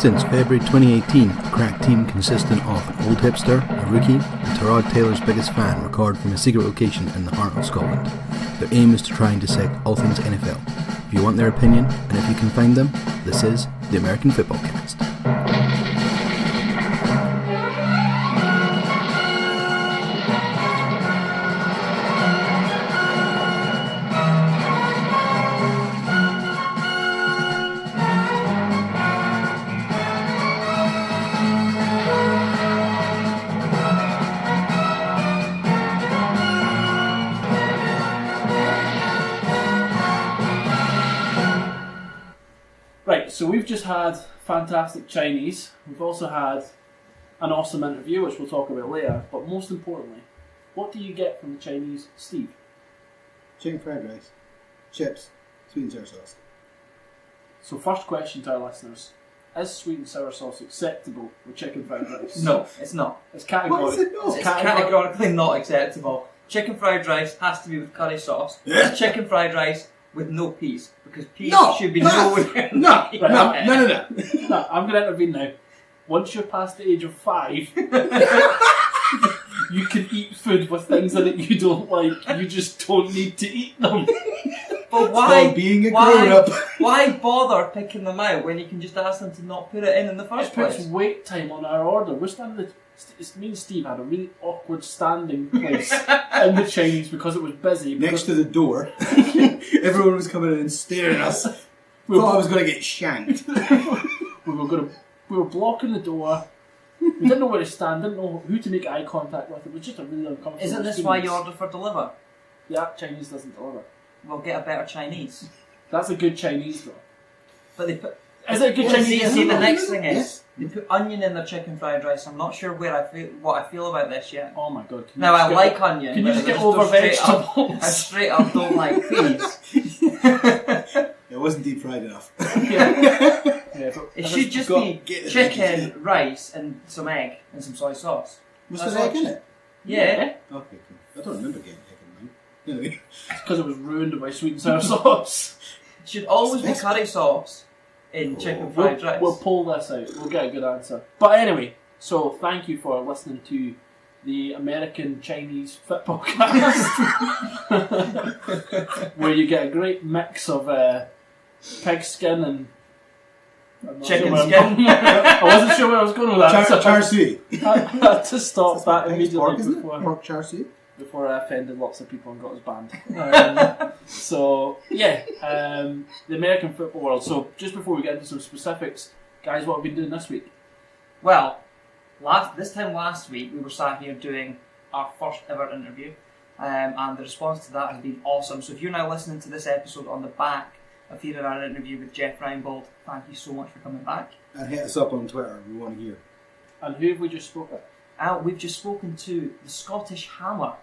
Since February 2018, the crack team consisting of an old hipster, a rookie, and Tyrod Taylor's biggest fan record from a secret location in the heart of Scotland. Their aim is to try and dissect all things NFL. If you want their opinion, and if you can find them, this is the American Fitbaw Cast. So we've just had fantastic Chinese. We've also had an awesome interview, which we'll talk about later. But most importantly, what do you get from the Chinese, Steve? Chicken fried rice, chips, sweet and sour sauce. So first question to our listeners. Is sweet and sour sauce acceptable with chicken fried rice? No, it's not. It's categorically, What is it not? It's categorically not acceptable. Chicken fried rice has to be with curry sauce. Yeah. It's chicken fried rice with no peas. Because peas No! should be No! nowhere. No! Right, No! No, I'm going to intervene now. Once you're past the age of 5, you can eat food with things in it you don't like. You just don't need to eat them. But why? Called being a grown-up. Why bother picking them out when you can just ask them to not put it in the first It puts place? wait time on our order. We're standing. Me and Steve had a really awkward standing place in the Chinese because it was busy. Next to the door. Everyone was coming in and staring at us. Thought I was going to get shanked. we were blocking the door. We didn't know where to stand. Didn't know who to make eye contact with. It was just a really uncomfortable. Isn't this experience. why you order for deliver? Yeah, Chinese doesn't deliver. We'll get a better Chinese. That's a good Chinese though. But they put. Is it a good Chinese? See, the next thing is they put onion in their chicken fried rice. I'm not sure what I feel about this yet. Oh my god! Now I like onion. Can you but just I get over vegetables? I straight up don't like peas. It wasn't deep fried enough. Yeah, It should just be chicken, rice, and some egg and some soy sauce. Was That's there egg all. in it? Yeah. Okay, cool. I don't remember getting egg in mine. Anyway. It's because it was ruined by sweet and sour sauce. It should always be curry sauce in chicken fried rice. We'll pull this out. We'll get a good answer. But anyway, so thank you for listening to the American Chinese Football Cast, where you get a great mix of pig skin and Chicken sure skin. I wasn't sure where I was going with that. Char siu. I had to stop that Pig's pork, immediately isn't it? Pork char siu. before I offended lots of people and got us banned. So, yeah, the American football world. So, just before we get into some specifics, guys, what have we been doing this week? Well, this time last week we were sat here doing our first ever interview, and the response to that has been awesome. So if you're now listening to this episode on the back of hearing our interview with Jeff Reinebold, thank you so much for coming back. And hit us up on Twitter, we want to hear. And who have we just spoken with? We've just spoken to the Scottish Hammer,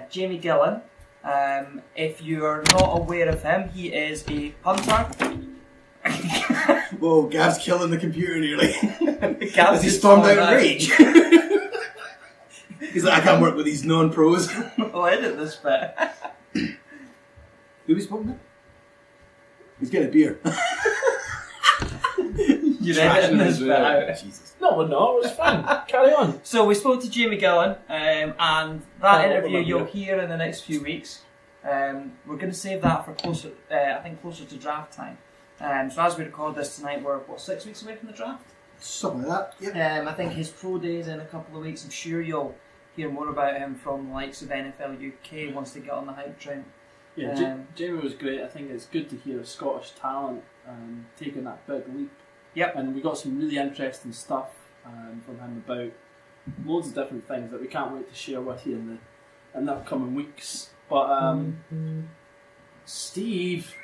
Jamie Gillan. If you're not aware of him, he is a punter. Whoa, Gav's killing the computer nearly. Gav's As he just stormed out falling in rage. He's like, I can't work with these non-pros. I'll edit this bit. Who we spoken to? He's getting a beer. You're editing this bit out. Jesus. No, we're not. It was fun. Carry on. So we spoke to Jamie Gillan, and that interview you'll hear in the next few weeks. We're going to save that for closer to draft time. So as we record this tonight, we're 6 weeks away from the draft. Something like that. Yep. I think his pro day is in a couple of weeks. I'm sure you'll hear more about him from the likes of NFL UK once they get on the hype train. Yeah, Jamie was great. I think it's good to hear a Scottish talent taking that big leap. Yep. And we got some really interesting stuff from him about loads of different things that we can't wait to share with you in the upcoming weeks. But Steve,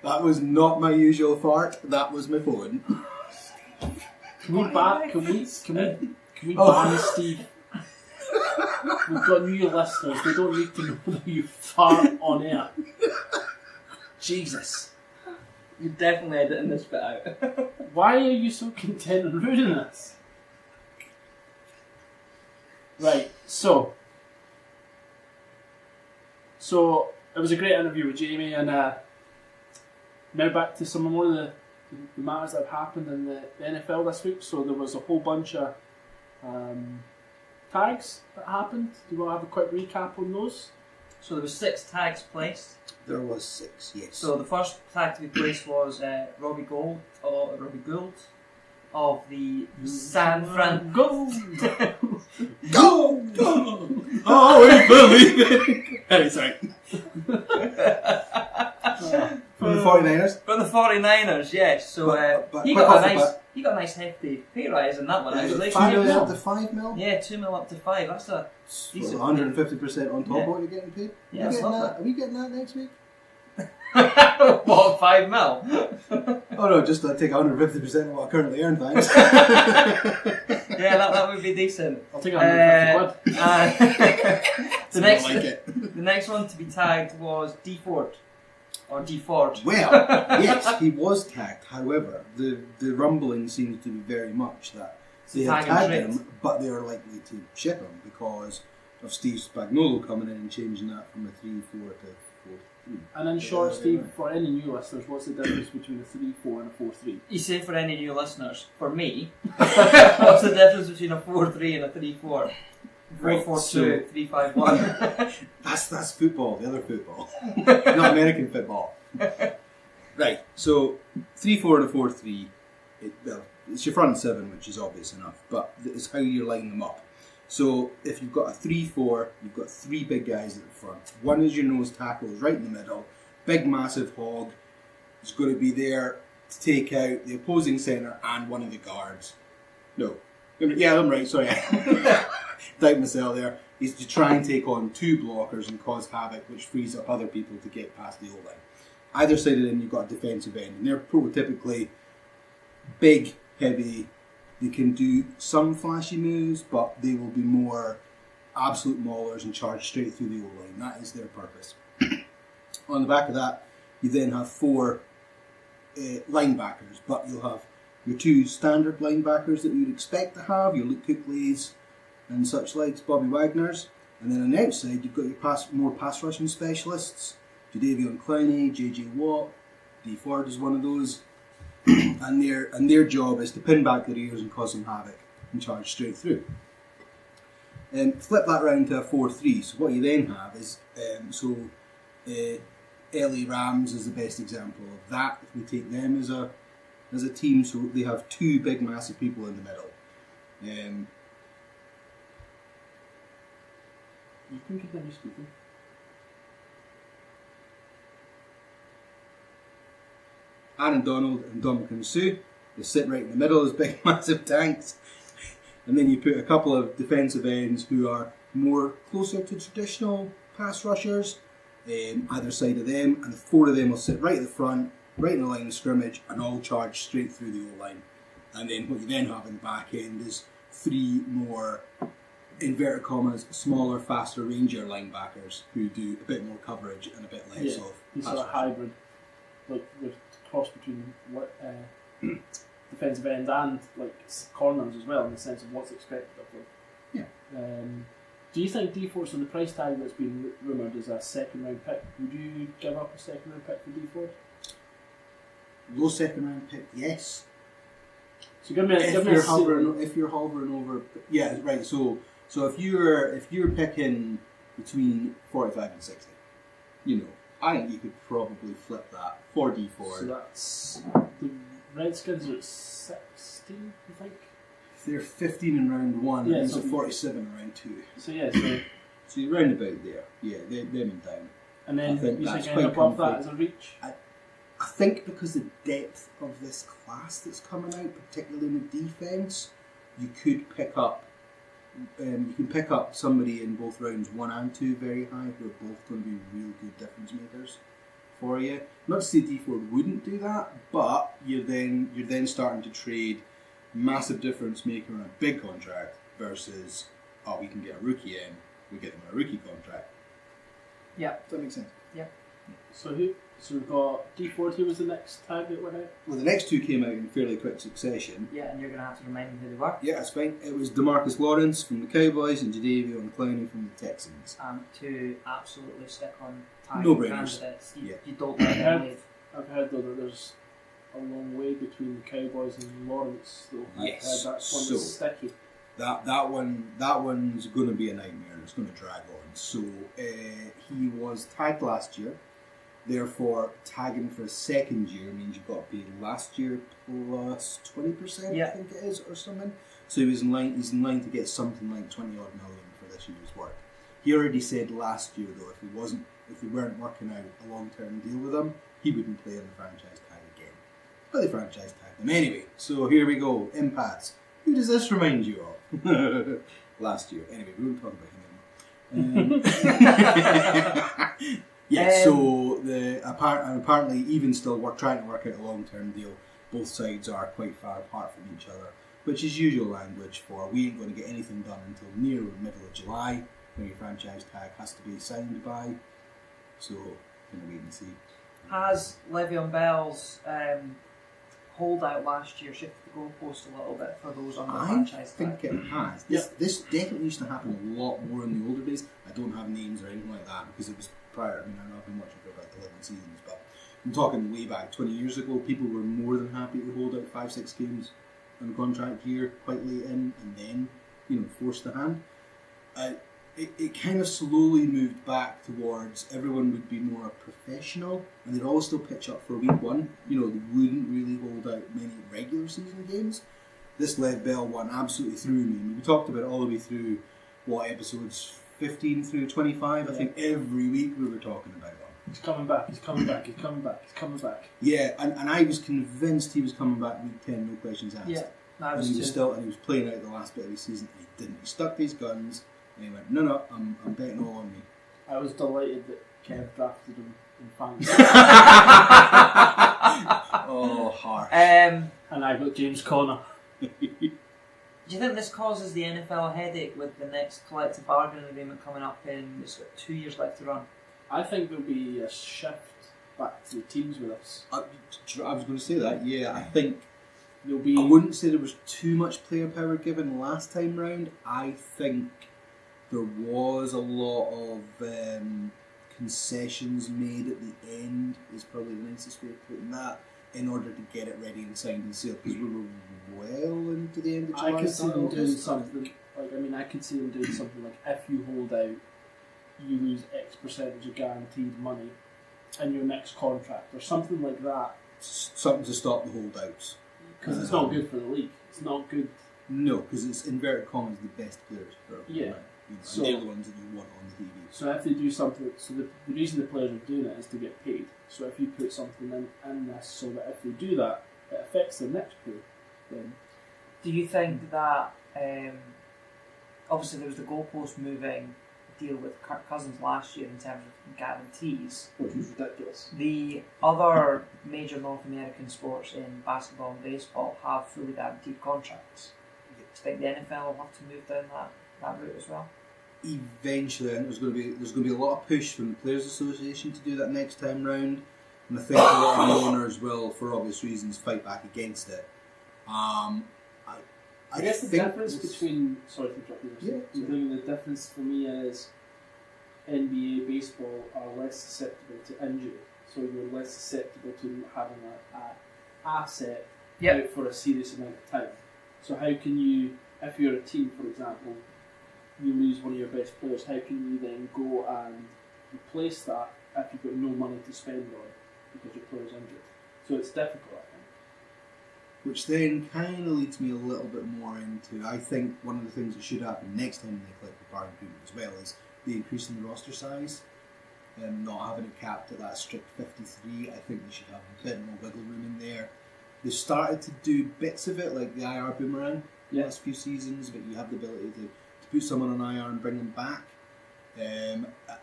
That was not my usual fart. That was my phone. can we ban Steve? We've got new listeners. They don't need to know that you fart on air. Jesus. You're definitely editing this bit out. Why are you so content and rude in this? Right, so it was a great interview with Jamie, and now back to some more of the matters that have happened in the NFL this week. So there was a whole bunch of tags that happened. Do you want to have a quick recap on those? So there was 6 tags placed. There was 6, yes. So the first tag to be placed was Robbie Gould of the San Fran. Go! Go! Go! Oh, we believe it! Hey, sorry. From the 49ers? From the 49ers, yes. So but he quick got off a the nice, bat. he got a nice hefty pay rise in that one. Actually, 5 mil. mil up to 5 mil? yeah, 2 mil up to 5. That's a decent. 150% on top Yeah. of what you're getting paid? Yeah, that's not Are we getting that next week? what, 5 mil? Oh no, just take 150% of what I currently earn, thanks. Yeah, that would be decent. I'll take 150 quid. The next one to be tagged was D Ford. Or D Ford. Well, yes, he was tagged. However, the rumbling seems to be very much that they have Tag and tagged trade. him, but they are likely to ship him because of Steve Spagnuolo coming in and changing that from a 3-4 to 4-3. And in short, Steve, for any new listeners, what's the difference between a 3-4 and a 4-3? You say for any new listeners, for me, what's the difference between a 4-3 and a 3-4? 4-4-2, 3-5-1. That's football, the other football, not American football. Right, so 3-4 and a 4-3. It's your front 7, which is obvious enough, but it's how you line them up. So if you've got a 3-4, you've got 3 big guys at the front. One is your nose tackle, right in the middle. Big, massive hog. Is going to be there to take out the opposing centre and one of the guards. No. Yeah, I'm right, sorry. Doubt myself there. He's to try and take on 2 blockers and cause havoc, which frees up other people to get past the O-line. Either side of them, you've got a defensive end, and they're prototypically big, heavy. They can do some flashy moves, but they will be more absolute maulers and charge straight through the O-line. That is their purpose. On the back of that, you then have 4 linebackers, but you'll have your 2 standard linebackers that you would expect to have, your Luke Kuechly's and such likes, Bobby Wagner's. And then on the outside, you've got your more pass rushing specialists, Jadeveon Clowney, JJ Watt, D Ford is one of those. And their job is to pin back their ears and cause some havoc and charge straight through. Flip that round to a 4-3. So what you then have is LA Rams is the best example of that. If we take them as a team, so they have 2 big massive people in the middle. You can continue speaking. Aaron Donald and Dominican Sue, they sit right in the middle as big massive tanks. And then you put a couple of defensive ends who are more closer to traditional pass rushers, either side of them, and the 4 of them will sit right at the front, right in the line of scrimmage, and all charge straight through the O-line. And then what you then have in the back end is 3 more, inverted commas, smaller, faster Ranger linebackers who do a bit more coverage and a bit less of He's pass sort of rushing. hybrid, like the cross between defensive end and like corners as well, in the sense of what's expected of them. Yeah. Do you think D-Ford's on the price tag that's been rumoured as a 2nd round pick? Would you give up a 2nd round pick for D-Ford? Low 2nd round pick, yes. So give me a If you're hovering over, yeah, right. So if you're picking between 45 and 60, I think you could probably flip that for D4. So that's the Redskins are at 16, you think? They're 15 in round 1, Yeah, and these are so- 47 in round 2. So yeah, So you're round about there. Yeah, them and down. and then I think you that's think anything quite above that comfy. as a reach? I think because the depth of this class that's coming out, particularly in the defence, you could pick up. You can pick up somebody in both rounds 1 and 2 very high, who are both going to be real good difference makers for you. Not to say D4 wouldn't do that, but you're then starting to trade massive difference maker on a big contract versus we can get a rookie in, we get them on a rookie contract. Yeah. Does that make sense? Yeah. So we've got D-Ford. Who was the next tag that went out? Well, the next 2 came out in fairly quick succession. Yeah, and you're going to have to remind me who they were. Yeah, that's fine. It was DeMarcus Lawrence from the Cowboys and Jadeveon Clowney from the Texans. And 2 absolutely stick on tag No-brainers. candidates. Yeah. You don't let them leave. I've heard though that there's a long way between the Cowboys and Lawrence, though. Yes. That's one So- that's sticky. That one's going to be a nightmare and it's going to drag on. So he was tagged last year. Therefore, tagging for a second year means you've got to pay last year plus 20%, Yeah. I think it is, or something. So he's in line to get something like 20 odd million for this year's work. He already said last year though, if we weren't working out a long-term deal with him, he wouldn't play on the franchise tag again. But they franchise tagged him anyway. So here we go, impasse. Who does this remind you of? Last year. Anyway, we won't talk about him anymore. So apparently, even still, we're trying to work out a long-term deal. Both sides are quite far apart from each other, which is usual language for we ain't going to get anything done until near the middle of July, when your franchise tag has to be signed by. So, gonna wait and see. Has Le'Veon Bell's holdout last year shifted the goalpost a little bit for those on the I franchise think tag? it has. This definitely used to happen a lot more in the older days. I don't have names or anything like that because it was prior. I mean, I've not been watching for about 11 seasons, but I'm talking way back 20 years ago. People were more than happy to hold out 5-6 games on a contract year quite late in, and then force the hand. It kind of slowly moved back towards everyone would be more professional and they'd all still pitch up for week one. They wouldn't really hold out many regular season games. This Lev Bell one absolutely threw me. I mean, we talked about it all the way through, episodes 15 through 25? Yeah. I think every week we were talking about him. He's coming back, he's coming back, he's coming back, he's coming back. Yeah, and I was convinced he was coming back week 10, no questions asked. Yeah, and he was playing out the last bit of his season and he didn't. He stuck to his guns. And he went, no, I'm betting all on me. I was delighted that Kev drafted him in fantasy. Oh, harsh. And I got James Conner. Do you think this causes the NFL a headache with the next collective bargaining agreement coming up in, it's got 2 years left to run? I think there'll be a shift back to the teams with us. I was going to say that, yeah. I think there'll be. I wouldn't say there was too much player power given last time round. I think there was a lot of concessions made at the end, is probably the nicest way of putting that, in order to get it ready and signed and sealed, because we were well into the end of July. I could see them doing something I could see them doing something like, if you hold out, you lose X percentage of guaranteed money in your next contract, or something like that. Something to stop the holdouts. Because it's not good for the league. It's not good. No, because it's inverted commas the best players. Yeah. So they're the ones that you want on the TV. So if they do something, so the reason the players are doing it is to get paid. So if you put something in this, so that if they do that, it affects their next pay. Then do you think that obviously there was the goalpost moving deal with Kirk Cousins last year in terms of guarantees, which was ridiculous. The other major North American sports in basketball and baseball have fully guaranteed contracts. Do you think the NFL will have to move down that route as well? Eventually, I think there's going to be a lot of push from the Players Association to do that next time round, and I think a lot of the owners will, for obvious reasons, fight back against it. I guess the difference between the difference for me is NBA baseball are less susceptible to injury, so you're less susceptible to having an asset out for a serious amount of time. So how can you, if you're a team, for example, you lose one of your best players, how can you then go and replace that if you've got no money to spend on because your player's injured? So it's difficult, I think. Which then kind of leads me a little bit more into, I think one of the things that should happen next time they collect the bargain agreement as well is the increase in the roster size. Not having it capped at that strict 53, I think they should have a bit more wiggle room in there. They've started to do bits of it, like the IR boomerang the last few seasons, but you have the ability to put someone on IR and bring them back.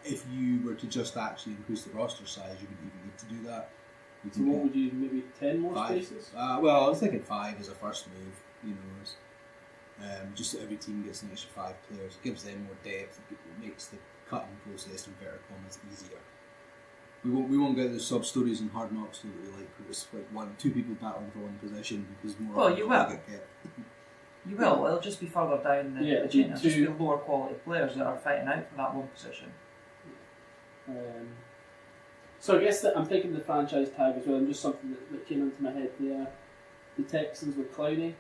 If you were to just actually increase the roster size, you wouldn't even need to do that. So what would you, maybe 10 more 5 spaces? Well, I was thinking 5 as a first move, just so every team gets an extra 5 players. It gives them more depth, it makes the cutting process, in inverted commas, easier. We won't get the sub stories and hard knocks that we like, where it's like 2 people battling for one position because more you will. get. You will. It'll just be further down the chain. It'll just be lower quality players that are fighting out for that one position. So I guess that I'm thinking the franchise tag as well, and just something that came into my head. The Texans with Clowney,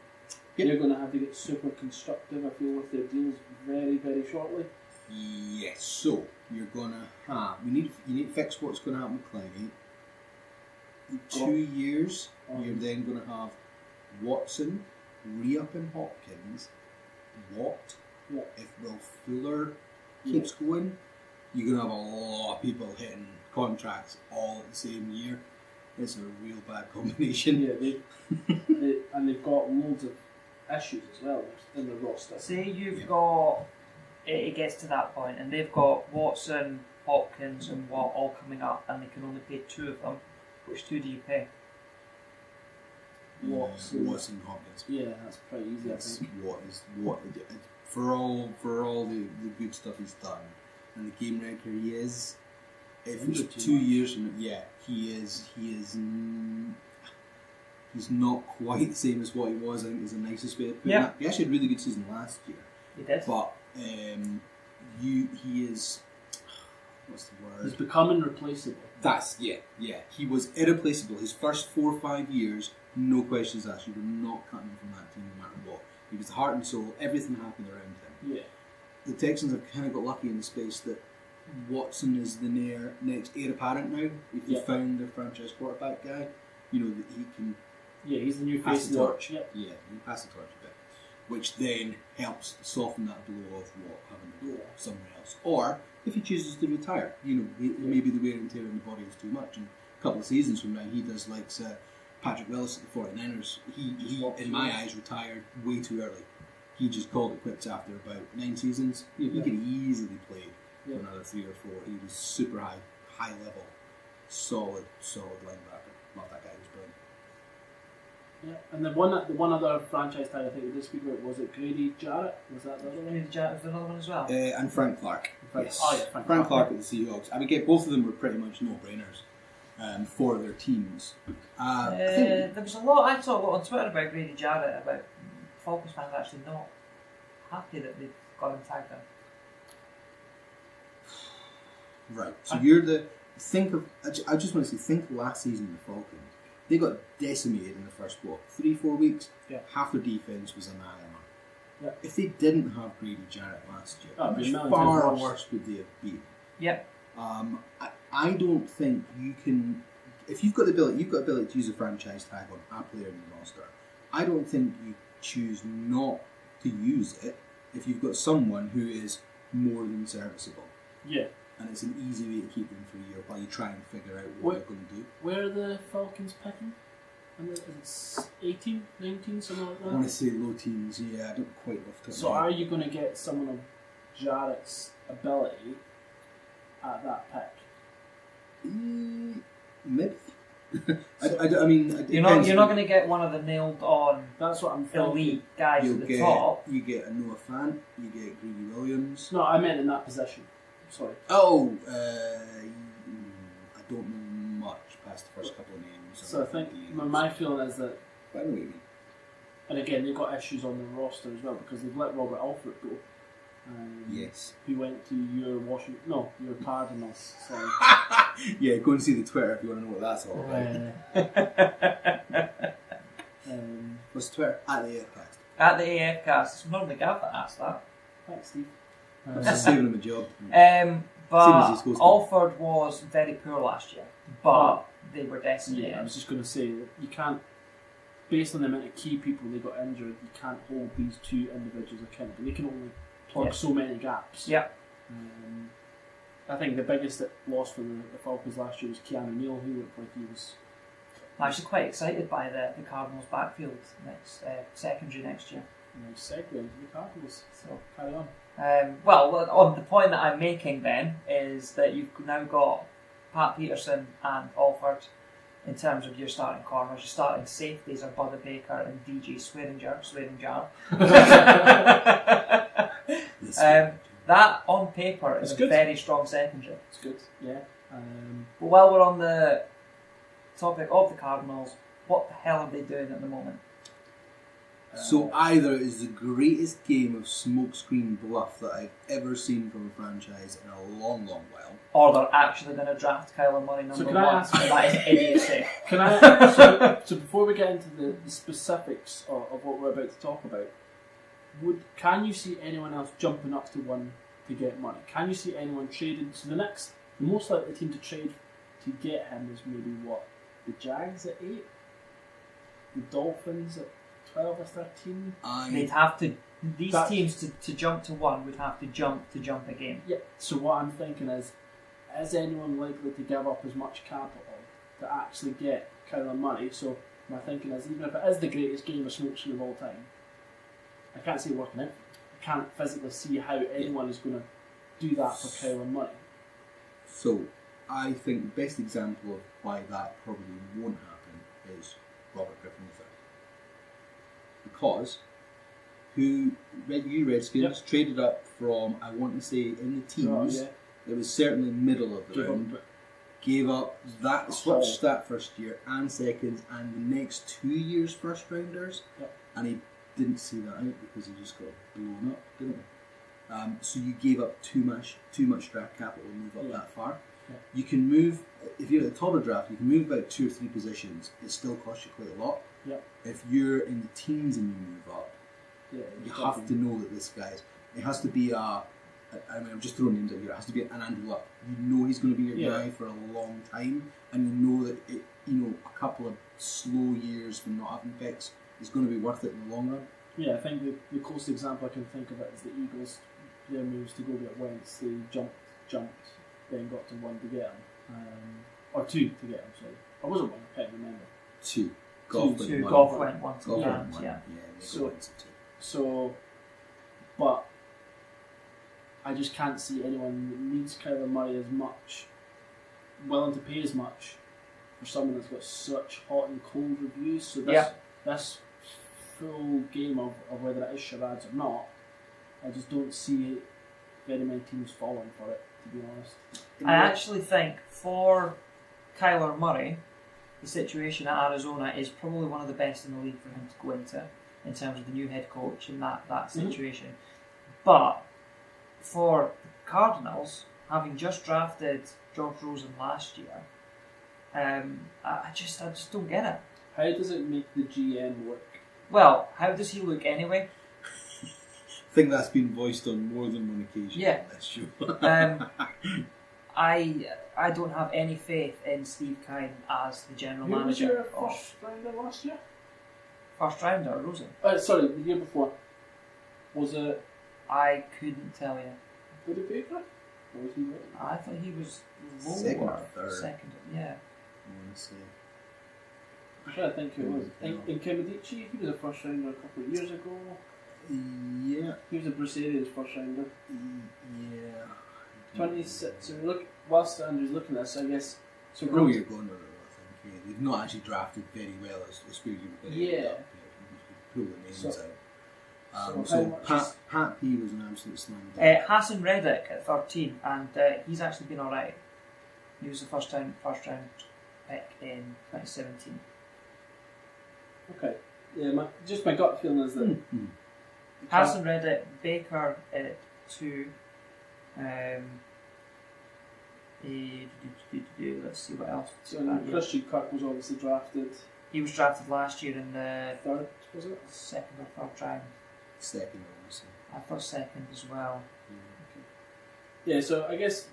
they're going to have to get super constructive, I feel, with their deals very, very shortly. Yes, so you're gonna have you need to fix what's going to happen with Clowney. In 2 years, you're then going to have Watson, re-upping Hopkins, Watt. Yeah. If Will Fuller keeps going, you're going to have a lot of people hitting contracts all at the same year. It's a real bad combination. Yeah, they've got loads of issues as well in the roster. Say you've got, it gets to that point, and they've got Watson, Hopkins, and Watt all coming up, and they can only pay 2 of them. Which 2 do you pay? Watson, Hopkins. Yeah, that's pretty easy. That's what for all the good stuff he's done and the game record he is. If it's 2 years from he's not quite the same as what he was. I think is the nicest way to put it. He actually had a really good season last year. He did. But he is. What's the word? He's becoming replaceable. He was irreplaceable. His first 4 or 5 years, no questions asked. You were not cutting him from that team no matter what. He was the heart and soul. Everything happened around him. Yeah. The Texans have kind of got lucky in the space that Watson is the next heir apparent now. If they found their franchise quarterback guy, you know that he can. Yeah, he's the new pass face the of torch. Yeah, he can pass the torch a bit, which then helps soften that blow of what having to go somewhere else. Or if he chooses to retire, you know, maybe the wear and tear in the body is too much, and a couple of seasons from now he does like Patrick Willis at the 49ers. He in my eyes retired way too early. He just called it quits after about 9 seasons. He could easily play for another 3 or 4. He was super high level, solid linebacker. Love that guy. He was brilliant. Yeah, and the one other franchise tag I think we did speak about, was it Grady Jarrett? Was that the other one? Grady Jarrett was the other one as well. And Frank Clark. Yes. Oh yeah, Frank Clark at the Seahawks. I would get both of them were pretty much no-brainers for their teams. There was a lot. I saw a lot on Twitter about Grady Jarrett, about Falcons fans actually not happy that they got him tagged in. Right. So you're the think of. I just want to say, think last season the Falcons. They got decimated in the first 3-4 weeks. Yeah. Half their defense was anathema. Yeah. If they didn't have Grady Jarrett last year, Oh, it'd be how a million far times worse. worse would they have been? Yep. I don't think you can. If you've got the ability to use a franchise tag on a player in your roster. I don't think you choose not to use it if you've got someone who is more than serviceable. Yeah. And it's an easy way to keep them for a year while you try and figure out what they're going to do. Where are the Falcons picking? It's 18, 19, something like that? I want to say low teens, I don't quite love to. So are you going to get someone of Jarrett's ability at that pick? Maybe. I mean, You're not going to get one of the nailed on. That's what I'm thinking. Elite guys at the top. You get a Noah Fant, you get Greedy Williams. No, I meant in that position. Sorry. Oh, I don't know much past the first couple of names. So I think my feeling is that. I know what you mean. And again, they've got issues on the roster as well because they've let Robert Alford go. Yes. Who went to your Cardinals. Sorry. Yeah, go and see the Twitter if you want to know what that's all about. What's the Twitter? At the AFcast. At the AFcast. It's normally Gav that asked that. Thanks, Steve. Just saving him a job. But Alford was very poor last year, but they were decimated. Yeah, I was just going to say that you can't, based on the amount of key people they got injured, you can't hold these two individuals accountable. They can only plug so many gaps. Yeah. I think the biggest loss for the Falcons last year was Keanu Neal, who looked like he was. I'm actually quite excited by the Cardinals backfield secondary next year. Nice segue into the Cardinals. So carry on. On the point that I'm making then is that you've now got Pat Peterson and Alford in terms of your starting corners. Your starting safeties are Budda Baker and DJ Swearingen. That on paper is a very strong secondary. It's good, yeah. But while we're on the topic of the Cardinals, what the hell are they doing at the moment? So either is the greatest game of smokescreen bluff that I've ever seen from a franchise in a long, long while. Or they're actually going to draft Kyler Murray number can one. I ask- And that is idiocy. Can I? So before we get into the specifics of what we're about to talk about, can you see anyone else jumping up to one to get money? Can you see anyone trading? So the most likely team to trade to get him is maybe what? The Jags at 8, the Dolphins at 12 or 13. They'd have to. These That's- teams to jump to one would have to jump a game. Yeah. So what I'm thinking is anyone likely to give up as much capital to actually get Kyler Murray? So my thinking is, even if it is the greatest game of smokescreen of all time, I can't see it working out. I can't physically see how anyone is going to do that for Kyler Murray. So I think the best example of why that probably won't happen is Robert Griffin III. Because you Redskins traded up from, I want to say, in the teens. Oh, yeah. It was certainly middle of the Give round. up. Gave up that, switched that first year and seconds and the next 2 years first rounders. Yep. And he didn't see that out because he just got blown up, didn't he? So you gave up too much draft capital to move up that far. Yeah. You can move, if you're at the top of the draft, you can move about 2 or 3 positions. It still costs you quite a lot. Yep. If you're in the teens and you move up, you have to know that this guy's. It has to be I'm just throwing names out here. It has to be an Andrew Luck. You know he's going to be your guy for a long time, and you know that a couple of slow years from not having picks is going to be worth it in the long run. Yeah, I think the closest example I can think of it is the Eagles. Their moves to go get Wentz. They jumped, then got to 1 to get him, or 2 to get him. Sorry, I wasn't 1. I can't remember. 2. Golf went one to the Rams, yeah. So, but I just can't see anyone that needs Kyler Murray as much, willing to pay as much for someone that's got such hot and cold reviews. So this full game of whether it is charades or not, I just don't see very many teams falling for it, to be honest. I actually think for Kyler Murray, the situation at Arizona is probably one of the best in the league for him to go into in terms of the new head coach and that situation. But for the Cardinals, having just drafted Josh Rosen last year, I just don't get it. How does it make the GM work? Well, how does he look anyway? I think that's been voiced on more than one occasion on this show. I don't have any faith in Steve Kine as the general Who was manager. your first rounder last year? First rounder, Rosen. Sorry, the year before. Was it I couldn't tell you. Buddy Baker? Or was he right? I thought he was lower. Second or third. Second, yeah. I want to say. I'm trying to think who it was. In Kemedici, he was a first rounder a couple of years ago. Yeah. He was a Bruce Arians first rounder. Yeah. 26. So whilst Andrew's looking at this, I guess. So I know where you're going with it, I think. Yeah, they've not actually drafted very well as where you were going. Yeah. Pull the names out. So So how much Pat P was an absolute slam dunk. Hassan Reddick at 13, and he's actually been alright. He was the first round pick in 2017. Okay. Yeah, my gut feeling is that Hassan Reddick, Baker at 2. Let's see what else. Christian Kirk was obviously drafted. He was drafted last year in the Third, was it? second or third round. Second, obviously. I thought second as well. Yeah, so I guess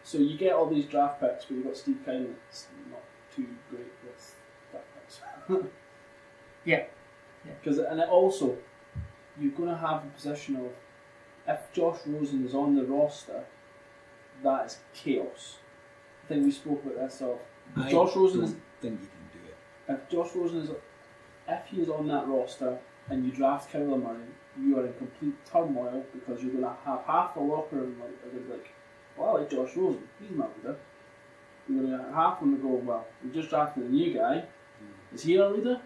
so you get all these draft picks, but you've got Steve Kine that's not too great with draft picks. Yeah. Because and it also you're going to have a position of if Josh Rosen is on the roster, that is chaos. I think we spoke about this. Of I Josh Rosen don't is think you can do it. if Josh Rosen is if he is on that roster and you draft Kyler Murray, you are in complete turmoil because you're going to have half the locker room like, well, I like Josh Rosen, he's my leader. You're going to have half of them go, well, we just drafted a new guy. Is he our leader?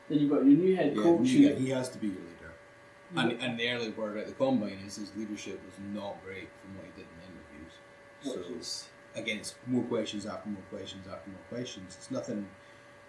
Then you've got your new head coach. He has to be your leader. And the early word at the combine is his leadership was not great from what he did in interviews. So against more questions after more questions after more questions. It's nothing.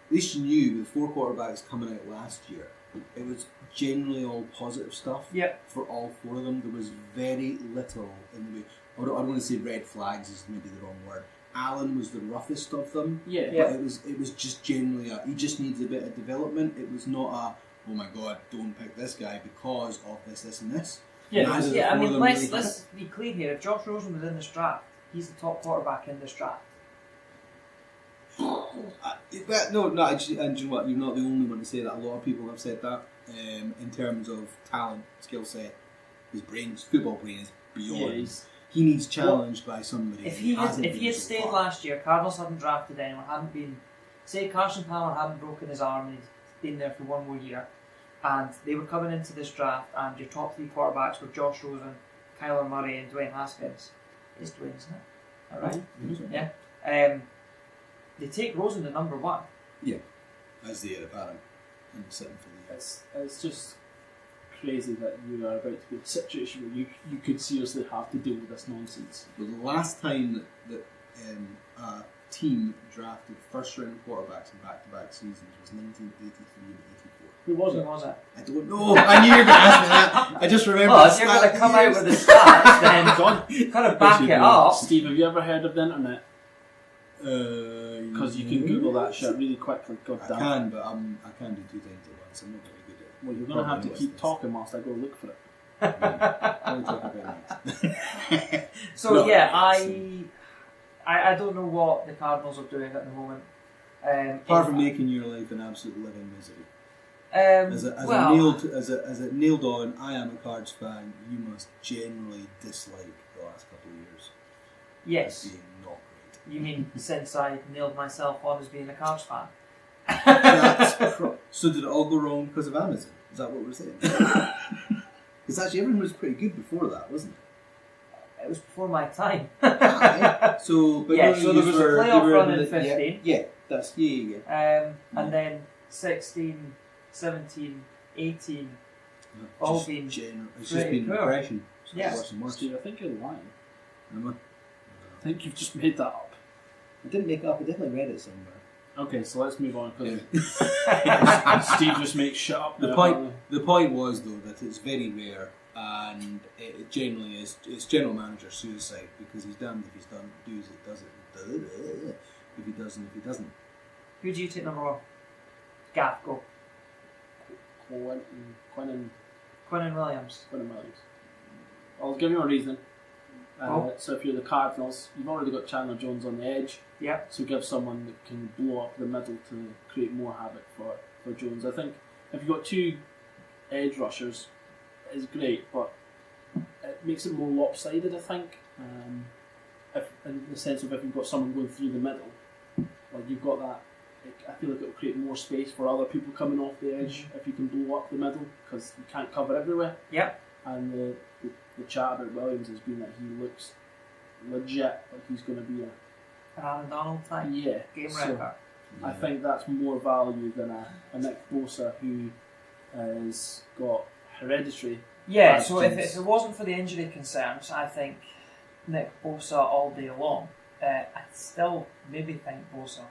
At least you knew with 4 quarterbacks coming out last year it was generally all positive stuff. Yep. For all four of them, there was very little in the way. I don't want to say red flags is maybe the wrong word. Alan was the roughest of them. Yeah. But it was just generally he just needs a bit of development. It was not oh my god, don't pick this guy because of this and this. Yeah. Neither of the I four mean, of them let's really be clear here. If Josh Rosen was in this draft, he's the top quarterback in this draft. No, actually, and you know what? You're not the only one to say that. A lot of people have said that. In terms of talent, skill set, his football brain is beyond. He needs challenged by somebody. If he had so stayed far. last year, Cardinals hadn't drafted anyone, hadn't been, say Carson Palmer hadn't broken his arm and he's been there for one more year, and they were coming into this draft, and your top three quarterbacks were Josh Rosen, Kyler Murray, and Dwayne Haskins. It's Dwayne, isn't it? All right. Yeah. They take Rosen to number one. Yeah, as the heir apparent and sitting for the. It's just crazy that you are about to be in a situation where you could seriously have to deal with this nonsense. But the last time that a team drafted first round quarterbacks in back-to-back seasons was 1983 and 84. Who was Who it? was it? I don't know. I knew you were going to ask me that. I just remember. Well, if you're going to come out with the stats, then kind of back it up. Steve, have you ever heard of the internet? Because you can Google that shit really quickly. God I damn. can, but I can do two things at once. I'm not very good at it. Well, you're going to have to keep talking whilst I go look for it. I'll talk about it. So No, yeah, it's- I don't know what the Cardinals are doing at the moment. Apart from making your life an absolute living misery. Well, As a nailed on, I am a Cards fan. You must generally dislike the last couple of years. yes. As being not great. You mean since I nailed myself on as being a Cards fan? So did it all go wrong because of Amazon? Is that what we're saying? Because actually everything was pretty good before that, wasn't it? It was before my time. So, but Yeah, no, so you there was a were- playoff you were run in the- 15. Yeah, that's yeah. And then 16, 17, 18. All Just been general. It's pretty just been poor. depression. It's Yeah. worse and worse. Steve, I think you're lying. Am I? I think you've just made that up. I didn't make it up. I definitely read it somewhere. Okay, so let's move on. Yeah. Steve just makes shit up. The now, point. apparently. The point was though that it's very rare, and it generally is. It's general manager suicide because he's damned if he's done. Does it? Does it? If he doesn't, if he doesn't. Who do you take number one? Gaff, go. Quentin Williams. Williams. I'll give you a reason. Oh. So if you're the Cardinals, you've already got Chandler Jones on the edge. Yep. So give someone that can blow up the middle to create more havoc for Jones. I think if you've got two edge rushers, it's great, but it makes it more lopsided, I think. If, in the sense of if you've got someone going through the middle, like you've got that, I feel like it will create more space for other people coming off the edge if you can blow up the middle, because you can't cover everywhere. Yep. And the chat about Williams has been that he looks legit like he's going to be An Aaron Donald type. Game so record. I think that's more value than a Nick Bosa who has got hereditary. Yeah, bad so if genes. it wasn't for the injury concerns, I think Nick Bosa all day long. I'd still maybe think Bosa.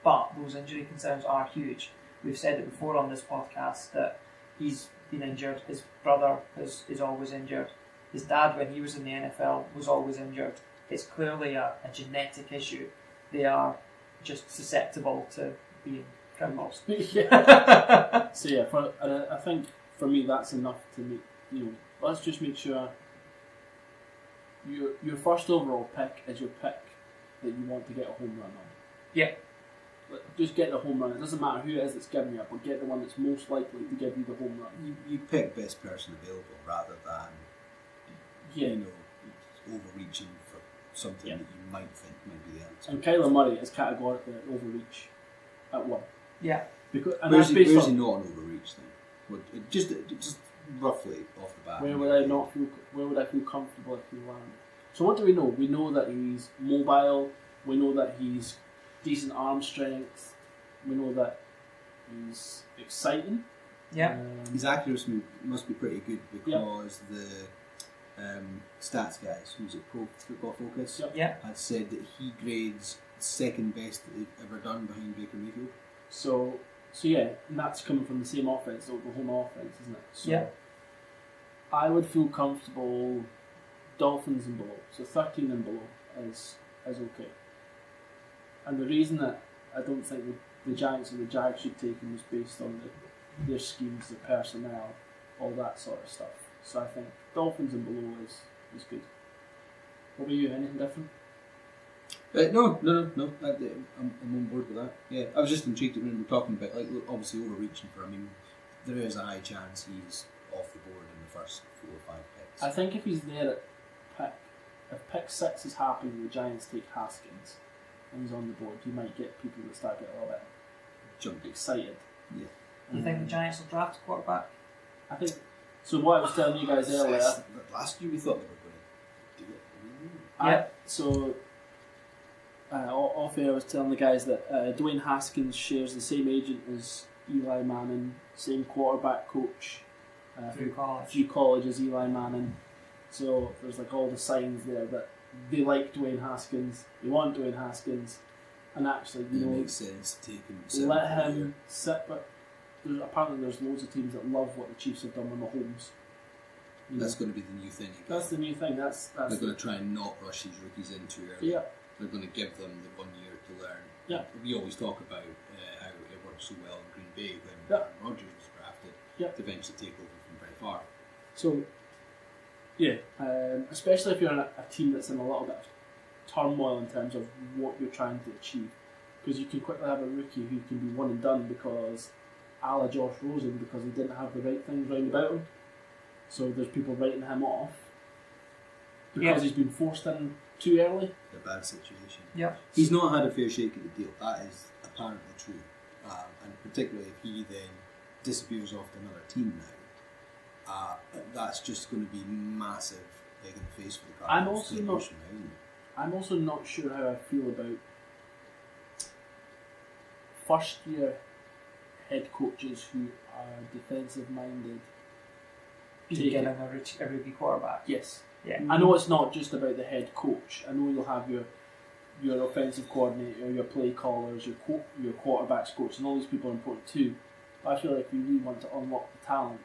But those injury concerns are huge. We've said it before on this podcast that he's been injured. His brother is always injured. His dad, when he was in the NFL, was always injured. It's clearly a genetic issue. They are just susceptible to being criminals. Yeah. So yeah, I think for me that's enough to make, let's just make sure your first overall pick is your pick that you want to get a home run on. Yeah. Just get the home run. It doesn't matter who it is that's giving you it, but get the one that's most likely to give you the home run. You pick best person available rather than overreaching for something that you might think might be the answer. And Kyler Murray is categorically an overreach at one. Yeah. Because Where's that's he based on not an overreach then? Just roughly off the bat. where would I feel comfortable if he landed? So what do we know? We know that he's mobile. We know that he's decent arm strength. We know that he's exciting. Yeah. His accuracy must be pretty good because the stats guys, who's at Pro Football Focus, had said that he grades second best that they've ever done behind Baker Mayfield. So So yeah, and that's coming from the same offense, the Oklahoma offense, isn't it? So Yeah. I would feel comfortable Dolphins and below. So 13 and below is okay. And the reason that I don't think the Giants and the Jags should take him was based on their schemes, their personnel, all that sort of stuff. So I think Dolphins and below is good. What about you? Anything different? No. I'm on board with that. Yeah, I was just intrigued when we were talking about, like, obviously overreaching for. I mean, there is a high chance he's off the board in the first 4 or 5 picks. I think if he's there at if pick 6 is happening, the Giants take Haskins, and he's on the board, you might get people that start getting a little bit Jumpy. excited. Yeah. Do you think the Giants will draft a quarterback? I think so. What I was telling you guys earlier. Last year we thought they were going to do it. Off air, I was telling the guys that Dwayne Haskins shares the same agent as Eli Manning, same quarterback coach Through college as Eli Manning. So there's like all the signs there that they like Dwayne Haskins, they want Dwayne Haskins, and actually, It makes sense to take him. let him sit. But apparently, there's loads of teams that love what the Chiefs have done with Mahomes. That's going to be the new thing. Again. That's the new thing. That's They're going to try and not rush these rookies in too early. Yeah. They're going to give them the 1 year to learn. Yeah. We always talk about how it worked so well in Green Bay when Yeah. Aaron Rodgers was drafted Yeah. to eventually take over from Brett Favre. So, yeah, especially if you're in a team that's in a little bit of turmoil in terms of what you're trying to achieve, because you can quickly have a rookie who can be one and done because, a la Josh Rosen, because he didn't have the right things round about him. So there's people writing him off because he's been forced in too early. A bad situation. Yeah. He's not had a fair shake at the deal. That is apparently true. And particularly if he then disappears off to another team now, that's just going to be massive egg in the face for the Cardinals. I'm also not sure how I feel about first year head coaches who are defensive minded. Getting a rookie quarterback. Yes. Yeah. I know it's not just about the head coach. I know you'll have your offensive coordinator, your play callers, your quarterbacks coach, and all these people are important too. But I feel like if you really want to unlock the talent,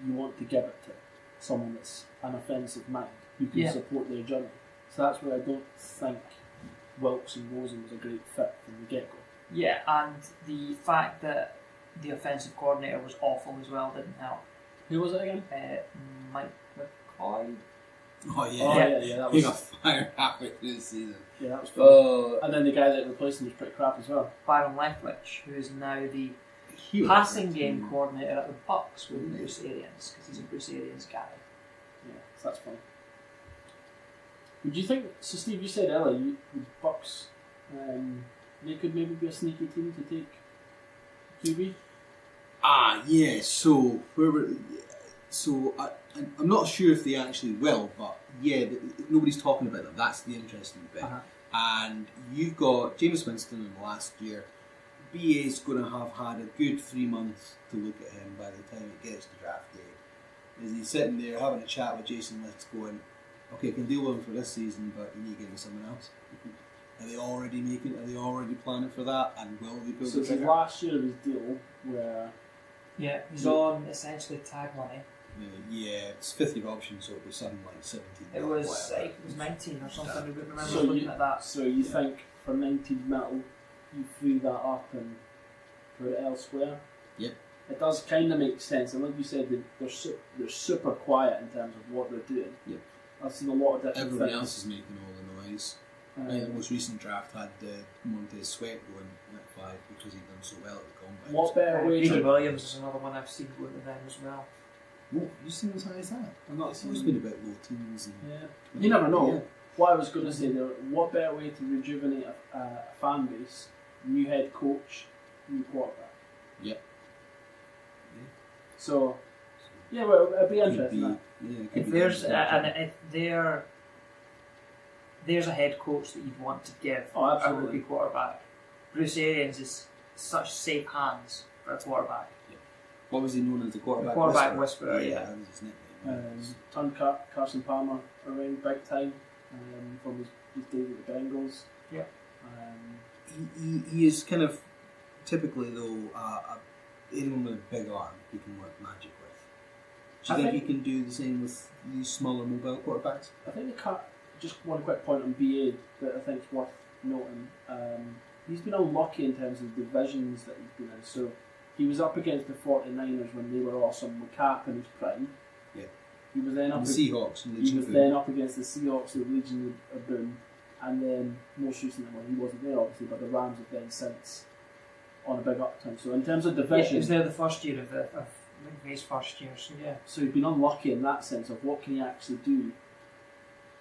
you want to give it to someone that's an offensive mind who can support their journey. So that's where I don't think Wilkes and Rosen was a great fit from the get-go. Yeah, and the fact that the offensive coordinator was awful as well didn't help. Who was it again? Mike McCoy. Oh yeah, that he was. got fired halfway through the season. Yeah, that was fun. And then the guy that replaced him was pretty crap as well. Byron Leftwich, who is now the passing game coordinator at the Bucks with Bruce Arians, because he's a Bruce Arians guy. Yeah, so that's funny. Would you think? So, Steve, you said earlier the Bucks, they could maybe be a sneaky team to take QB. Yeah. So I'm not sure if they actually will, but yeah, nobody's talking about them. That's the interesting bit. And you've got Jameis Winston in the last year. BA's going to have had a good 3 months to look at him by the time it gets to draft day. Is he sitting there having a chat with Jason Litt going, okay, I can deal with him for this season, but you need to give me someone else? Are they already planning for that? And will they build So the last year of his deal where... Yeah, he's on essentially tag money. Yeah, it's 5th year option, so it was something like 17. It was 19 or something. I remember so looking at that. So you think for 19 mil, you free that up and put it elsewhere? Yep. It does kind of make sense, and like you said, they're super quiet in terms of what they're doing. Yep. I've seen a lot of different Everyone things. else is making all the noise. The most recent draft had Montez Sweat going at 5 because he'd done so well at the combine. What better way Adrian to... Williams is another one I've seen going to them as well. What? You seen as high as that? I'm not It's always been about low teens. And Yeah. You never know. Yeah. What I was going to say there, what better way to rejuvenate a fan base? New head coach, new quarterback. Yep. So, yeah, well, it'd be interesting. If there's a head coach that you'd want to give Oh, a absolutely. rookie quarterback, Bruce Arians is such safe hands for a quarterback. What was he known as, the quarterback? The quarterback whisperer, That was his nickname. Turned Carson Palmer around big time from his days at the Bengals. Yeah. He is kind of typically though, anyone with a big arm he can work magic with. Do you I think think- he can do the same with these smaller mobile quarterbacks? I think just one quick point on BA that I think is worth noting. He's been unlucky in terms of divisions that he's been in. So he was up against the 49ers when they were awesome with Cap in his prime. Yeah. He was then And up. the Seahawks and He Legion was of then Boom. up against the Seahawks with Legion of Boom, and then most recently, well, he wasn't there obviously, but the Rams have then since on a big upturn. So in terms of Yeah, division, he was there the first year of his first year, so yeah. so he's been unlucky in that sense of what can he actually do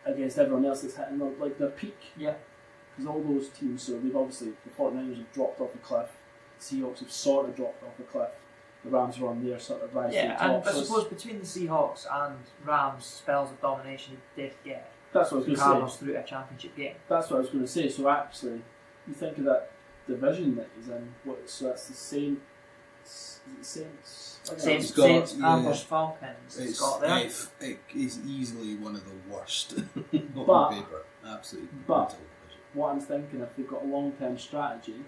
against everyone else that's hitting like their peak. Yeah. Because all those teams, so they've obviously, the 49ers have dropped off a cliff, the Seahawks have sort of dropped off a cliff, the Rams are on their sort of rise to the Yeah, top. and I So suppose between the Seahawks and Rams, spells of domination he did get. that's what I was The going to say. Cardinals through a championship game. That's what I was going to say. So actually, you think of that division that he's in. So that's the same. Is it the Saints? Saints, got- Saints yeah. and versus Falcons. It's got there. It is easily one of the worst But- on paper. Absolutely. but- brutal division. What I'm thinking, if they've got a long-term strategy,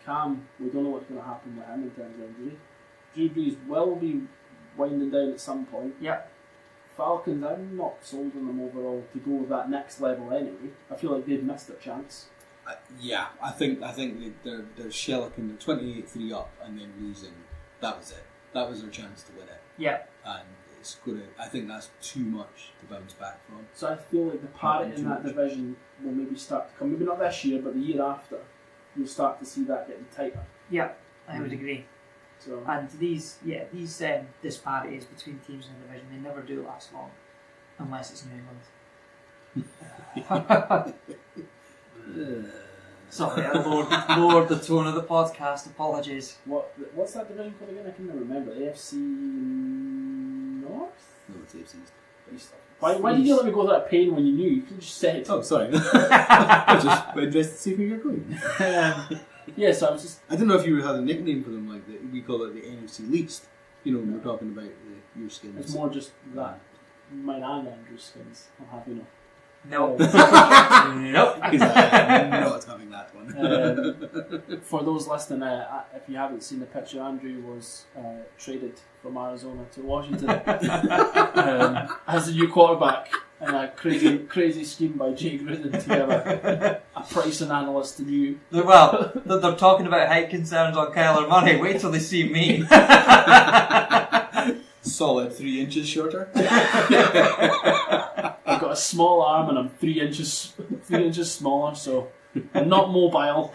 Cam, we don't know what's going to happen with him in terms of injury. Drew Brees will be winding down at some point. Yeah. Falcons, I'm not sold on them overall to go with that next level anyway. I feel like they've missed their chance. Yeah, I think they're shellacking. They're 28-3 up and then losing. That was it. That was their chance to win it. Yeah. And it's gonna. I think that's too much to bounce back from. So I feel like the parity in that division will maybe start to come. Maybe not this year, but the year after, you'll start to see that getting tighter. Yeah, I would agree. So And these disparities between teams in the division, they never do last long, unless it's New England. Sorry, I lowered the tone of the podcast. Apologies. what's that division called again? I can never remember. AFC North. No, it's AFC's. East. Why did you let me go through that pain when you knew? You could have just said it. Oh, sorry. I was just interested to see where you're going. Yeah, so I was just. I don't know if you had a nickname for them, like we call it the NFC least. You know, when we're talking about your skins. It's more just that. Mine and Andrew's skins. I'm happy enough. No. Uh, Nope. Because I'm not having that one. For those listening, if you haven't seen the picture, Andrew was traded from Arizona to Washington as the new quarterback in a crazy scheme by Jay Gruden to give a pricing analyst to you. Well, they're talking about height concerns on Kyler Murray. Wait till they see me. Solid 3 inches shorter. I've got a small arm and I'm 3 inches smaller, so I'm not mobile.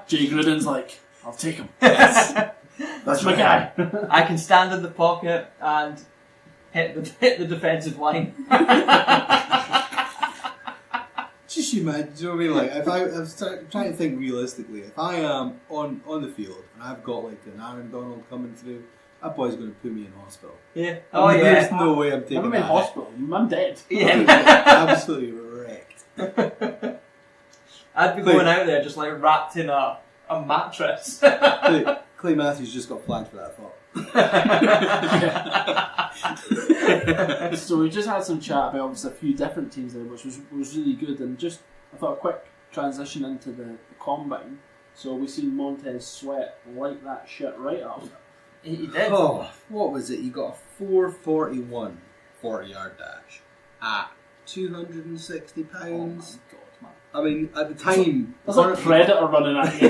Jay Gruden's like, I'll take him. That's my guy. I can stand in the pocket and hit the defensive line. Just imagine, do you know what I mean? Like, if I was trying to think realistically, if I am on the field and I've got like an Aaron Donald coming through, that boy's going to put me in hospital. Yeah. I mean, there's no way I'm taking I'm in that. hospital. I'm dead. Yeah. Absolutely wrecked. I'd be going out there just like wrapped in a mattress. Clay Matthews just got flagged for that fault. So we just had some chat about obviously a few different teams there, which was really good, and just I thought a quick transition into the combine. So we seen Montez Sweat light that shit right up. He did. Oh, what was it? You got a 4:41 40-yard dash at 260 Oh my pounds. god, man! I mean, at the time, That's like Predator running at you.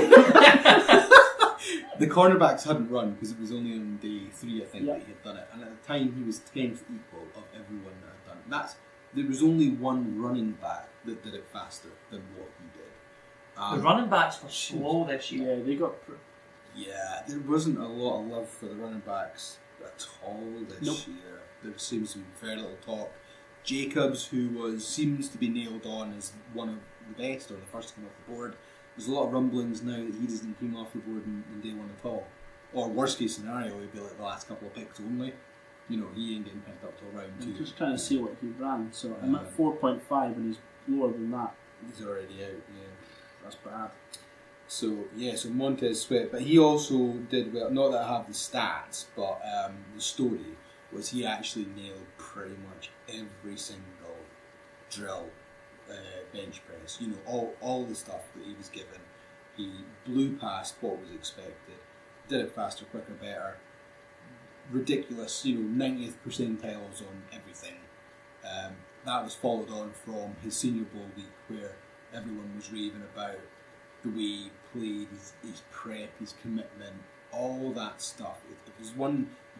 the cornerbacks hadn't run because it was only on day 3, I think, Yeah. that he had done it. And at the time, he was 10th equal of everyone that had done it. There was only one running back that did it faster than what he did. The running backs were slow this year. Yeah, they got. Yeah, there wasn't a lot of love for the running backs at all this Nope. year. There seems to be very little talk. Jacobs, who seems to be nailed on as one of the best or the first to come off the board. There's a lot of rumblings now that he doesn't come off the board in day 1 at all. Or worst case scenario, he'd be like the last couple of picks only. You know, he ain't getting picked up till round 2. I'm just trying to see what he ran. So I'm at 4.5 and he's lower than that. He's already out, yeah. That's bad. So Montez Sweat, but he also did well. Not that I have the stats, but the story was he actually nailed pretty much every single drill, bench press. You know, all the stuff that he was given, He blew past what was expected, did it faster, quicker, better. Ridiculous, 90th percentiles on everything. That was followed on from his Senior Bowl week, where everyone was raving about the way he played, his prep, his commitment, all that stuff. If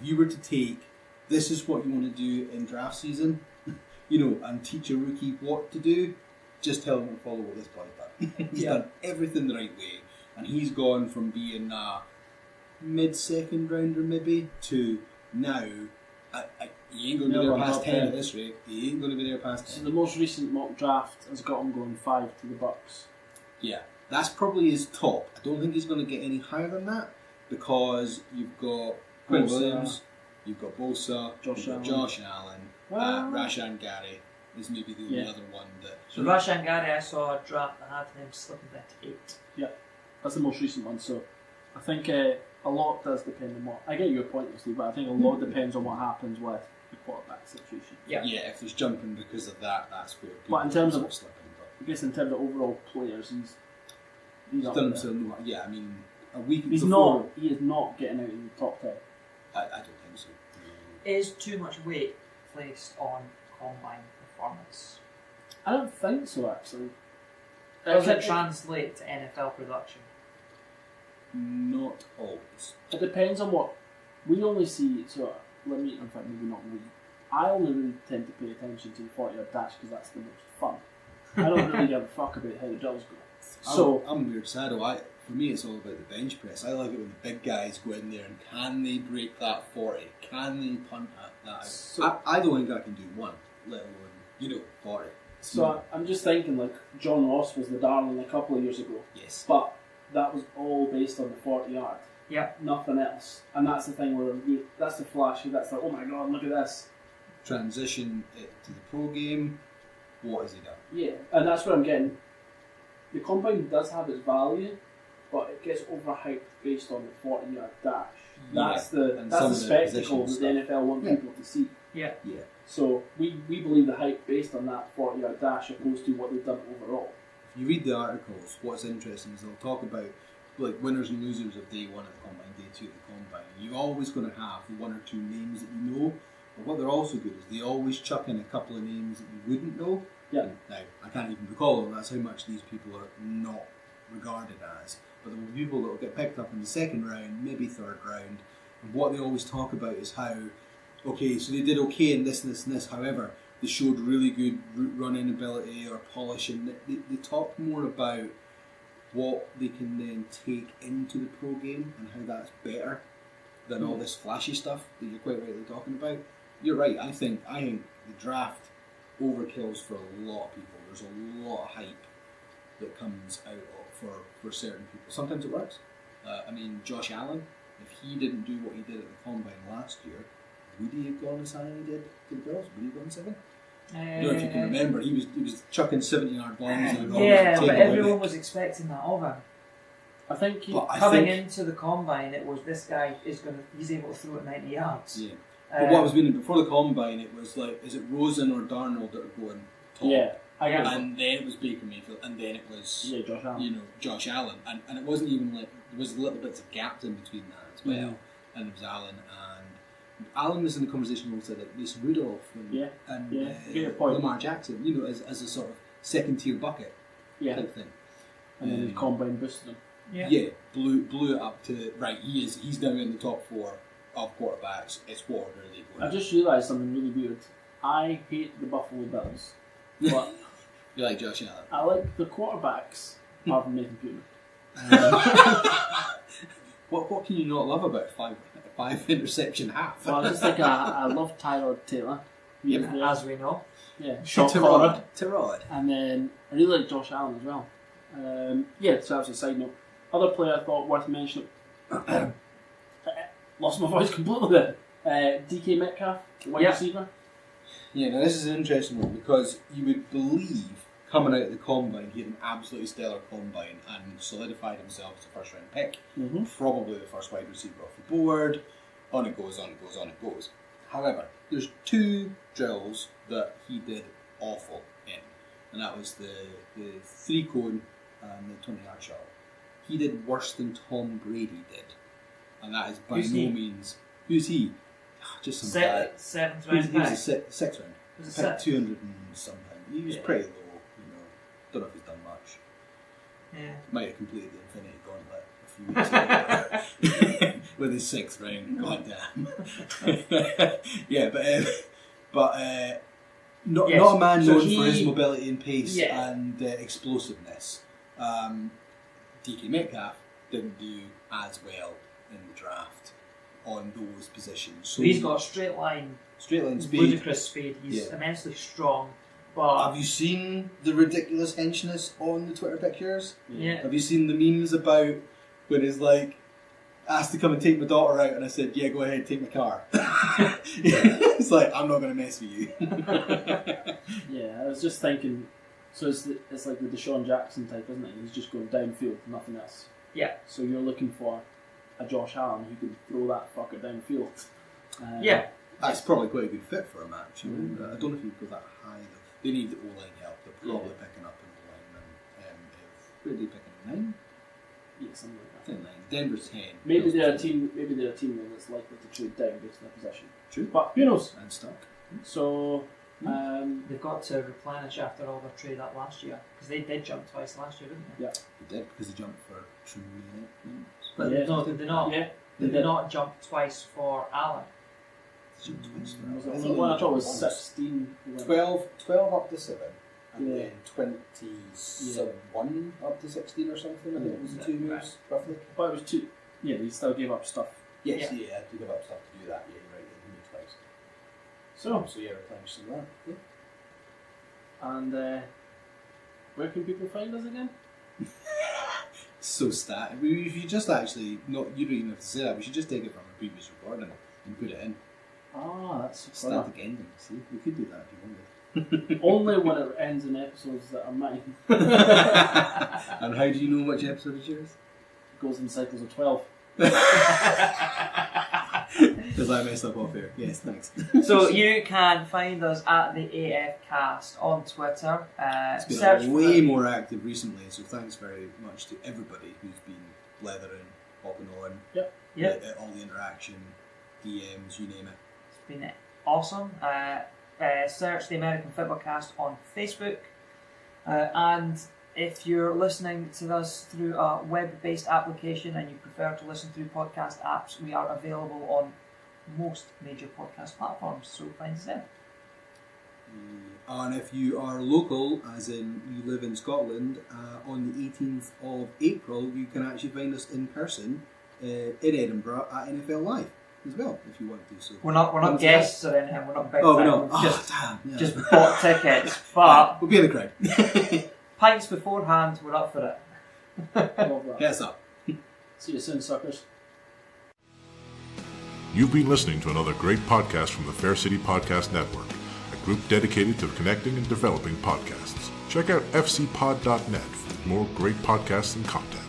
you were to take, this is what you want to do in draft season, and teach a rookie what to do, just tell him to follow what this boy's done. He's done everything the right way, and he's gone from being a mid-second rounder maybe to now. He ain't going to be there past 10 at this rate. He ain't going to be there past 10. So the most recent mock draft has got him going 5 to the Bucks. Yeah, that's probably his top. I don't think he's going to get any higher than that, because you've got Quinn Williams, you've got Bosa, Josh Allen, Rashan Gary is maybe the only other one that... So Rashan Gary, I saw a draft that had him slipping down to 8. Yeah, that's the most recent one. So I think a lot does depend on what... I get your point, Steve, but I think a lot depends on what happens with the quarterback situation. Yeah, if there's jumping because of that, that's where people but in terms of slipping. I guess in terms of overall players, he's done himself. Yeah, I mean, a week He is not getting out in the top 10. I don't think so. Is too much weight placed on combine performance? I don't think so, actually. Does it translate to NFL production? Not always. It depends on what we only see. So maybe not we. I only really tend to pay attention to the 40-yard dash because that's the most fun. I don't really give a fuck about how the drills go. So I'm weird, Sado. For me, it's all about the bench press. I like it when the big guys go in there and can they break that 40? Can they punt at that? So, I don't think I can do one, let alone 40. So I'm just thinking, like, John Ross was the darling a couple of years ago. Yes. But that was all based on the 40-yard. Yeah. Nothing else. And that's the thing where that's the flashy. That's like, oh my god, look at this. Transition it to the pro game. What has he done? Yeah, and that's what I'm getting. The combine does have its value, but it gets overhyped based on the 40-yard dash. That's the spectacle that the NFL want people to see. Yeah. Yeah. So we believe the hype based on that 40-yard dash opposed to what they've done overall. If you read the articles, what's interesting is they'll talk about like winners and losers of day 1 at the combine, day 2 at the combine. You're always going to have one or two names that you know, but what they're also good is they always chuck in a couple of names that you wouldn't know. Yeah. Now, I can't even recall them, that's how much these people are not regarded as. But there will be people that will get picked up in the second round, maybe third round, and what they always talk about is how, okay, so they did okay in this and this and this, however, they showed really good route running ability or polishing. They talk more about what they can then take into the pro game and how that's better than all this flashy stuff that you're quite rightly talking about. You're right, I think the draft overkills for a lot of people. There's a lot of hype that comes out for certain people. Sometimes it works. I mean, Josh Allen, if he didn't do what he did at the combine last year, would he have gone as high as he did to the Bills? Would he have gone 7? I don't know if you can remember. He was chucking 70-yard bombs. Yeah, but everyone was expecting that of him. I think coming into the combine, it was this guy he's able to throw it 90 yards. Yeah. But what was winning before the combine, it was like, is it Rosen or Darnold that are going top? Yeah. And then it was Baker Mayfield, and then it was Josh Allen. Josh Allen, and it wasn't even like there was little bits of gaps in between that as well. And it was Allen, and Allen was in the conversation also like Mason Rudolph and Lamar Jackson, as a sort of second tier bucket type thing. And then the combine boosted him. Yeah, blew it up to right. He's now in the top 4 of quarterbacks. It's what order they go. I just realised something really weird. I hate the Buffalo Bills, but you like Josh Allen. I like the quarterbacks apart from Nathan Peterman. What can you not love about five interception half? Well, I just think I love Tyler Taylor. As we know. Yeah, Tyrod. And then I really like Josh Allen as well. So that was a side note. Other player I thought worth mentioning. Lost my voice completely there. DK Metcalf, wide receiver. Yeah, now this is an interesting one because you would believe coming out of the combine, he had an absolutely stellar combine and solidified himself as a first round pick. Mm-hmm. Probably the first wide receiver off the board. On it goes. However, there's 2 drills that he did awful in, and that was the 3 cone and the 20-yard shot. he did worse than Tom Brady did, and that is by Who's no he? means. Who's he? Just some guy. Seventh He was round a pick. sixth round. Was it Picked sixth? 200 and something. He was Yeah. pretty low. Don't know if he's done much. Yeah. Might have completed the Infinity Gauntlet a few weeks ago with his 6th round. God damn. Yeah, but not Yes. not a man So known he- for his mobility and pace Yeah. and explosiveness. DK Metcalf didn't do as well in the draft on those positions. So But he's got a straight line, straight line speed. ludicrous speed. He's Yeah. immensely strong. But Have you seen the ridiculous henchness on the Twitter pictures? yeah, Have you seen the memes about when he's like asked to come and take my daughter out, and I said, "Yeah, go ahead, take my car." It's like, I'm not going to mess with you. Yeah, I was just thinking. So it's like the Deshaun Jackson type, isn't it? He's just going downfield, nothing else. yeah, So you're looking for a Josh Allen who can throw that fucker downfield. yeah. That's probably quite a good fit for a match. I don't know if he'd go that high though. They need the O-line help. They're probably picking up an O-lineman. Where are they picking? 9? Yeah, something like I that. think 9. Denver's 10. Maybe they're a team. Maybe they're a team that's likely to trade down based on their possession. True. But who knows? And stuck. So They've got to replenish after all their trade up last year because they did jump twice last year, didn't they? yeah, He did because he jumped for True Millionaire. But Yeah. no, did they not? yeah. Did they not jump twice for Allen? He jumped twice for Was that. it only one? I thought it was 16. 12 up to 7. And Yeah. then 21 up to 16 or something. I think it was the 2 moves, roughly. But it was 2. Yeah, they still gave up stuff. Yes, Yeah. yeah, I had to give up stuff to do that. Yeah, you're right. They moved twice. So So yeah, replenish some of that. Yeah. and where can people find us again? So stat. If you just actually, you don't even have to say that. We should just take it from a previous recording and put it in. Ah, that's Static ending. See, we could do that if you wanted. only when it ends in episodes that are mine. And how do you know which episode is yours? It goes in cycles of 12. Because I messed up off air. Yes, thanks. So you can find us at the AF Cast on Twitter. It's Search been for way more active recently, so thanks very much to everybody who's been blethering, hopping on, Yep. all the interaction, DMs, you name it. It's been awesome. Search the American Fitbaw Cast on Facebook. And if you're listening to us through a web-based application and you prefer to listen through podcast apps, we are available on most major podcast platforms. So find us there. And if you are local, as in you live in Scotland, on the 18th of April, you can actually find us in person in Edinburgh at NFL Live as well, if you want to. So We're not guests or anything. We're not big oh time. no, We've damn, yeah. just bought tickets, but we'll be in the crowd. pints beforehand, we're up for it. Love that. Yes, up. See you soon, suckers. You've been listening to another great podcast from the Fair City Podcast Network, a group dedicated to connecting and developing podcasts. Check out fcpod.net for more great podcasts and content.